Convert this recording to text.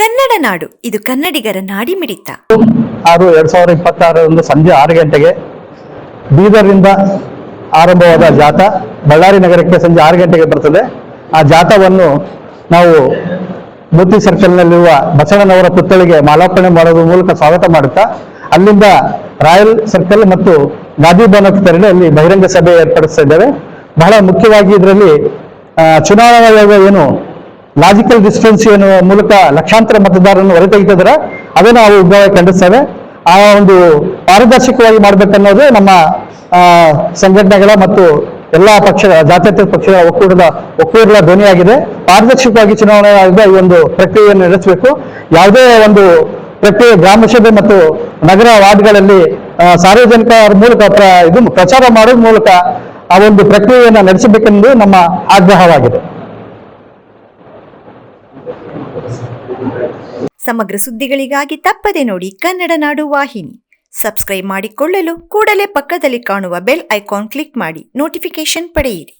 ಕನ್ನಡ ನಾಡು, ಇದು ಕನ್ನಡಿಗರ ನಾಡಿಮಿಡಿತ. 6/2026 ಸಂಜೆ 6 ಗಂಟೆಗೆ ಬೀದರ್ನಿಂದ ಆರಂಭವಾದ ಜಾಥಾ ಬಳ್ಳಾರಿ ನಗರಕ್ಕೆ ಸಂಜೆ 6 ಗಂಟೆಗೆ ಬರ್ತದೆ. ಆ ಜಾಥಾವನ್ನು ನಾವು ಮೋತಿ ಸರ್ಕಲ್ನಲ್ಲಿರುವ ಬಸವಣ್ಣನವರ ಪುತ್ಥಳಿಗೆ ಮಾಲಾರ್ಪಣೆ ಮಾಡೋದ್ರ ಮೂಲಕ ಸ್ವಾಗತ ಮಾಡುತ್ತಾ, ಅಲ್ಲಿಂದ ರಾಯಲ್ ಸರ್ಕಲ್ ಮತ್ತು ಗಾಂಧಿ ಭವನಕ್ಕೆ ತೆರಳಿ ಅಲ್ಲಿ ಬಹಿರಂಗ ಸಭೆ ಏರ್ಪಡಿಸ್ತಾ ಇದ್ದೇವೆ. ಬಹಳ ಮುಖ್ಯವಾಗಿ ಇದರಲ್ಲಿ ಚುನಾವಣಾ ಆಯೋಗ ಏನು ಲಾಜಿಕಲ್ ಡಿಸ್ಟೆನ್ಸ್ ಎನ್ನುವ ಮೂಲಕ ಲಕ್ಷಾಂತರ ಮತದಾರರನ್ನು ಹೊರತೆಗೆದಿದ್ದಾರೆ, ಅದನ್ನು ನಾವು ಉಗ್ರವಾಗಿ ಖಂಡಿಸ್ತೇವೆ. ಆ ಒಂದು ಪಾರದರ್ಶಕವಾಗಿ ಮಾಡಬೇಕನ್ನೋದು ನಮ್ಮ ಸಂಘಟನೆಗಳ ಮತ್ತು ಎಲ್ಲ ಪಕ್ಷಗಳ ಜಾತ್ಯತೀತ ಪಕ್ಷಗಳ ಒಕ್ಕೂಟದ ಧ್ವನಿಯಾಗಿದೆ. ಪಾರದರ್ಶಕವಾಗಿ ಚುನಾವಣಾ ಆಯೋಗ ಈ ಒಂದು ಪ್ರಕ್ರಿಯೆಯನ್ನು ನಡೆಸಬೇಕು. ಯಾವುದೇ ಒಂದು ಪ್ರಕ್ರಿಯೆ ಗ್ರಾಮ ಸಭೆ ಮತ್ತು ನಗರ ವಾರ್ಡ್ಗಳಲ್ಲಿ ಸಾರ್ವಜನಿಕರ ಮೂಲಕ ಪ್ರಚಾರ ಮಾಡೋದ್ರ ಮೂಲಕ ಆ ಒಂದು ಪ್ರಕ್ರಿಯೆಯನ್ನು ನಡೆಸಬೇಕೆಂದು ನಮ್ಮ ಆಗ್ರಹವಾಗಿದೆ. ಸಮಗ್ರ ಸುದ್ದಿಗಳಿಗಾಗಿ ತಪ್ಪದೆ ನೋಡಿ ಕನ್ನಡ ನಾಡು ವಾಹಿನಿ. ಸಬ್ಸ್ಕ್ರೈಬ್ ಮಾಡಿಕೊಳ್ಳಲು ಕೂಡಲೇ ಪಕ್ಕದಲ್ಲಿ ಕಾಣುವ ಬೆಲ್ ಐಕಾನ್ ಕ್ಲಿಕ್ ಮಾಡಿ ನೋಟಿಫಿಕೇಶನ್ ಪಡೆಯಿರಿ.